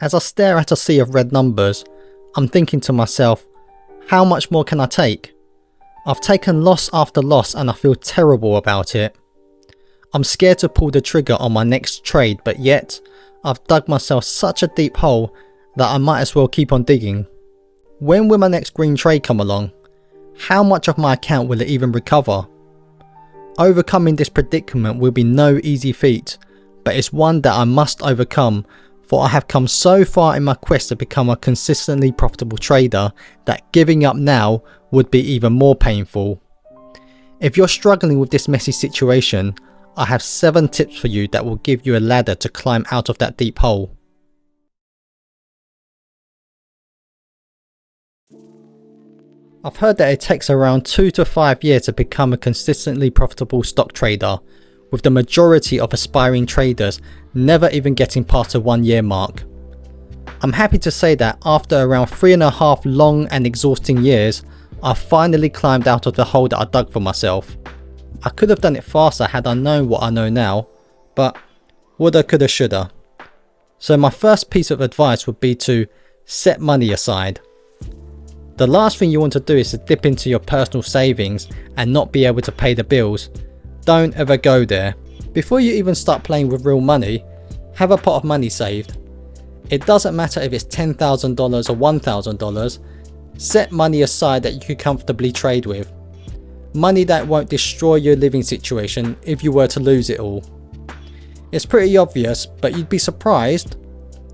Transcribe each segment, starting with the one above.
As I stare at a sea of red numbers, I'm thinking to myself, how much more can I take? I've taken loss after loss and I feel terrible about it. I'm scared to pull the trigger on my next trade, but yet I've dug myself such a deep hole that I might as well keep on digging. When will my next green trade come along? How much of my account will it even recover? Overcoming this predicament will be no easy feat, but it's one that I must overcome, for I have come so far in my quest to become a consistently profitable trader that giving up now would be even more painful. If you're struggling with this messy situation, I have 7 tips for you that will give you a ladder to climb out of that deep hole. I've heard that it takes around 2 to 5 years to become a consistently profitable stock trader, with the majority of aspiring traders never even getting past the 1 year mark. I'm happy to say that after around 3.5 long and exhausting years, I finally climbed out of the hole that I dug for myself. I could have done it faster had I known what I know now, but woulda, coulda, shoulda. So my first piece of advice would be to set money aside. The last thing you want to do is to dip into your personal savings and not be able to pay the bills. Don't ever go there. Before you even start playing with real money, have a pot of money saved. It doesn't matter if it's $10,000 or $1,000, set money aside that you can comfortably trade with. Money that won't destroy your living situation if you were to lose it all. It's pretty obvious, but you'd be surprised,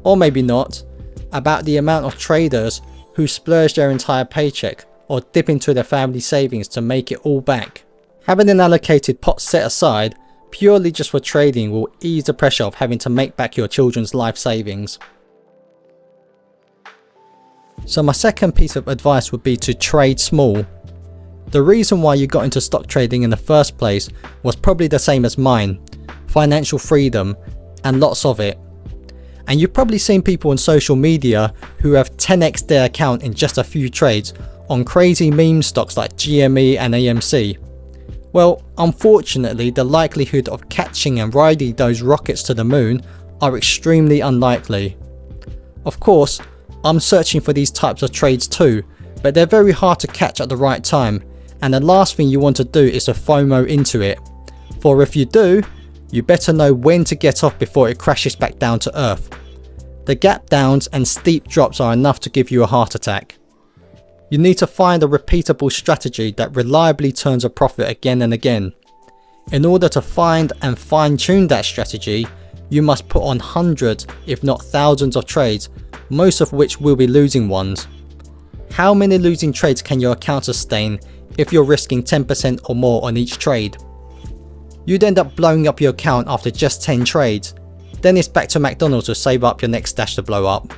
or maybe not, about the amount of traders who splurge their entire paycheck or dip into their family savings to make it all back. Having an allocated pot set aside purely just for trading will ease the pressure of having to make back your children's life savings. So my second piece of advice would be to trade small. The reason why you got into stock trading in the first place was probably the same as mine: financial freedom, and lots of it. And you've probably seen people on social media who have 10x their account in just a few trades on crazy meme stocks like GME and AMC. Well, unfortunately, the likelihood of catching and riding those rockets to the moon are extremely unlikely. Of course, I'm searching for these types of trades too, but they're very hard to catch at the right time, and the last thing you want to do is to FOMO into it. For if you do, you better know when to get off before it crashes back down to earth. The gap downs and steep drops are enough to give you a heart attack. You need to find a repeatable strategy that reliably turns a profit again and again. In order to find and fine-tune that strategy, you must put on hundreds if not thousands of trades, most of which will be losing ones. How many losing trades can your account sustain if you're risking 10% or more on each trade? You'd end up blowing up your account after just 10 trades. Then it's back to McDonald's to save up your next stash to blow up.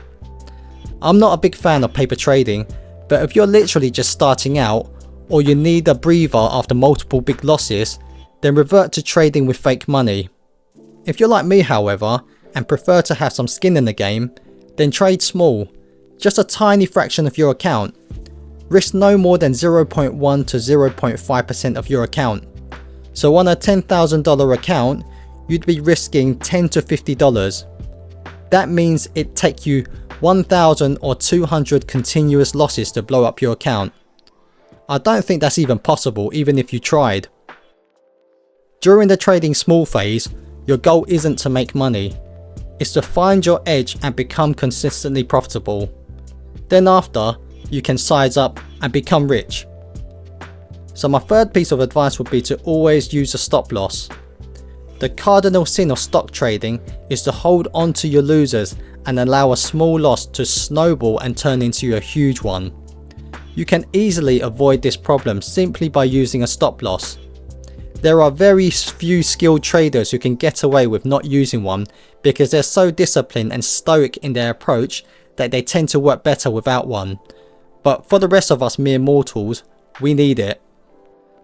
I'm not a big fan of paper trading, but if you're literally just starting out, or you need a breather after multiple big losses, then revert to trading with fake money. If you're like me, however, and prefer to have some skin in the game, then trade small, just a tiny fraction of your account. Risk no more than 0.1 to 0.5% of your account. So on a $10,000 account, you'd be risking $10 to $50. That means it'd take you 1,000 or 200 continuous losses to blow up your account. I don't think that's even possible, even if you tried. During the trading small phase, your goal isn't to make money. It's to find your edge and become consistently profitable. Then after, you can size up and become rich. So my third piece of advice would be to always use a stop loss. The cardinal sin of stock trading is to hold on to your losers and allow a small loss to snowball and turn into a huge one. You can easily avoid this problem simply by using a stop loss. There are very few skilled traders who can get away with not using one because they're so disciplined and stoic in their approach that they tend to work better without one. But for the rest of us mere mortals, we need it.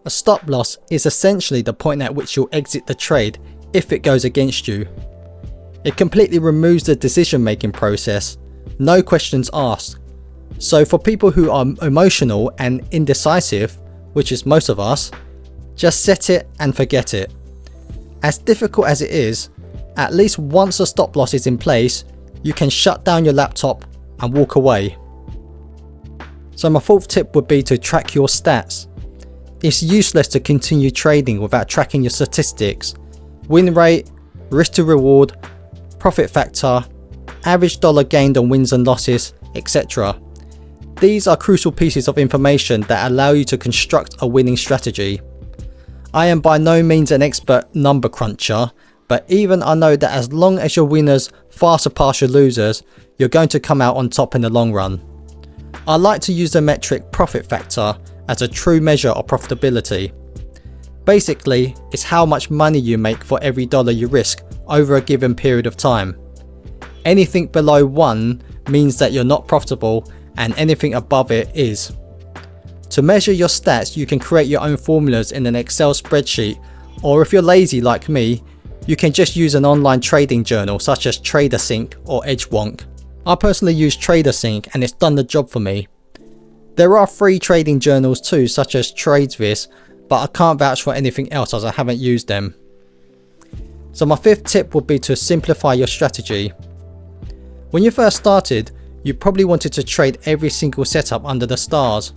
A stop loss is essentially the point at which you'll exit the trade if it goes against you. It completely removes the decision making process, no questions asked. So for people who are emotional and indecisive, which is most of us, just set it and forget it. As difficult as it is, at least once a stop loss is in place, you can shut down your laptop and walk away. So my fourth tip would be to track your stats. It's useless to continue trading without tracking your statistics, win rate, risk to reward, profit factor, average dollar gained on wins and losses, etc. These are crucial pieces of information that allow you to construct a winning strategy. I am by no means an expert number cruncher, but even I know that as long as your winners far surpass your losers, you're going to come out on top in the long run. I like to use the metric profit factor as a true measure of profitability. Basically, it's how much money you make for every dollar you risk over a given period of time. Anything below 1 means that you're not profitable, and anything above it is. To measure your stats, you can create your own formulas in an Excel spreadsheet, or if you're lazy like me, you can just use an online trading journal such as TraderSync or Edgewonk. I personally use TraderSync and it's done the job for me. There are free trading journals too, such as TradesVis, but I can't vouch for anything else as I haven't used them. So my fifth tip would be to simplify your strategy. When you first started, you probably wanted to trade every single setup under the stars.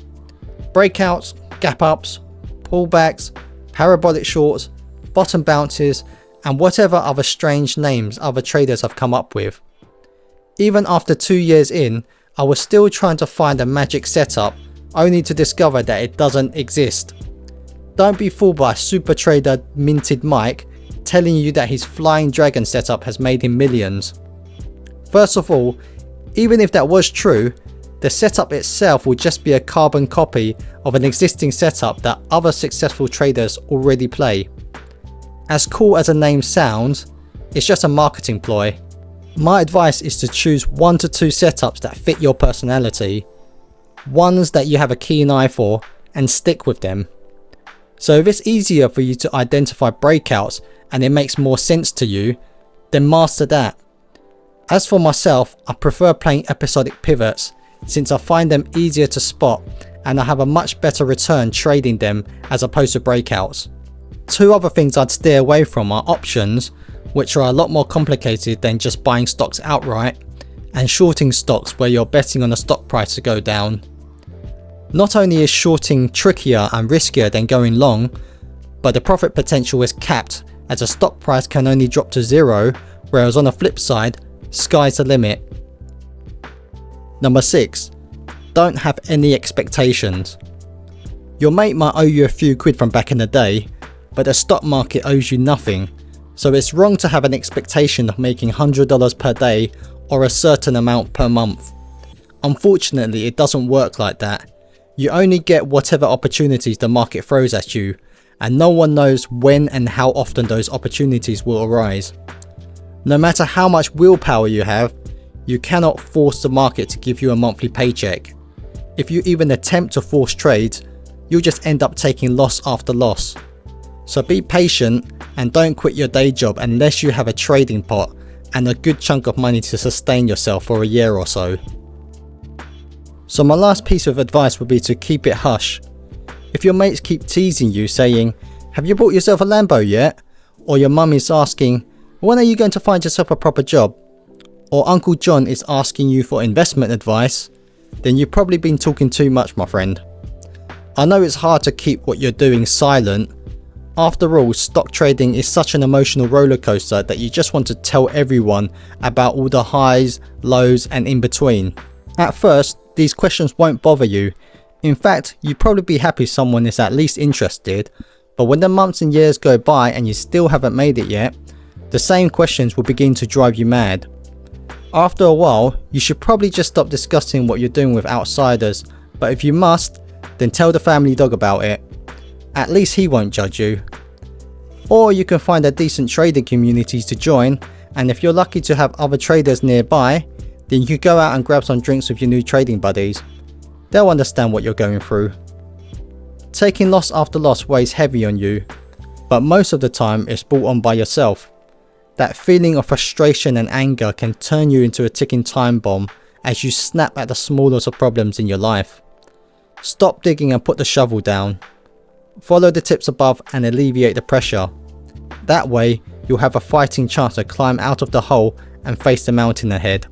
Breakouts, gap ups, pullbacks, parabolic shorts, bottom bounces, and whatever other strange names other traders have come up with. Even after 2 years in, I was still trying to find a magic setup, only to discover that it doesn't exist. Don't be fooled by super trader Minted Mike telling you that his Flying Dragon setup has made him millions. First of all, even if that was true, the setup itself would just be a carbon copy of an existing setup that other successful traders already play. As cool as the name sounds, it's just a marketing ploy. My advice is to choose 1 to 2 setups that fit your personality, ones that you have a keen eye for, and stick with them. So if it's easier for you to identify breakouts and it makes more sense to you, then master that. As for myself, I prefer playing episodic pivots since I find them easier to spot and I have a much better return trading them as opposed to breakouts. 2 other things I'd steer away from are options, which are a lot more complicated than just buying stocks outright, and shorting stocks where you're betting on the stock price to go down. Not only is shorting trickier and riskier than going long, but the profit potential is capped as a stock price can only drop to 0, whereas on the flip side, sky's the limit. Number 6. Don't have any expectations. Your mate might owe you a few quid from back in the day, but the stock market owes you nothing, so it's wrong to have an expectation of making $100 per day or a certain amount per month. Unfortunately, it doesn't work like that. You only get whatever opportunities the market throws at you, and no one knows when and how often those opportunities will arise. No matter how much willpower you have, you cannot force the market to give you a monthly paycheck. If you even attempt to force trades, you'll just end up taking loss after loss. So be patient and don't quit your day job unless you have a trading pot and a good chunk of money to sustain yourself for a year or so. So my last piece of advice would be to keep it hush. If your mates keep teasing you saying, "Have you bought yourself a Lambo yet?" Or your mum is asking, "When are you going to find yourself a proper job?" Or Uncle John is asking you for investment advice, then you've probably been talking too much, my friend. I know it's hard to keep what you're doing silent. After all, stock trading is such an emotional roller coaster that you just want to tell everyone about all the highs, lows and in between. At first, these questions won't bother you. In fact, you'd probably be happy someone is at least interested, but when the months and years go by and you still haven't made it yet, the same questions will begin to drive you mad. After a while, you should probably just stop discussing what you're doing with outsiders, but if you must, then tell the family dog about it. At least he won't judge you. Or you can find a decent trading community to join, and if you're lucky to have other traders nearby, then you can go out and grab some drinks with your new trading buddies. They'll understand what you're going through. Taking loss after loss weighs heavy on you, but most of the time it's brought on by yourself. That feeling of frustration and anger can turn you into a ticking time bomb as you snap at the smallest of problems in your life. Stop digging and put the shovel down. Follow the tips above and alleviate the pressure. That way, you'll have a fighting chance to climb out of the hole and face the mountain ahead.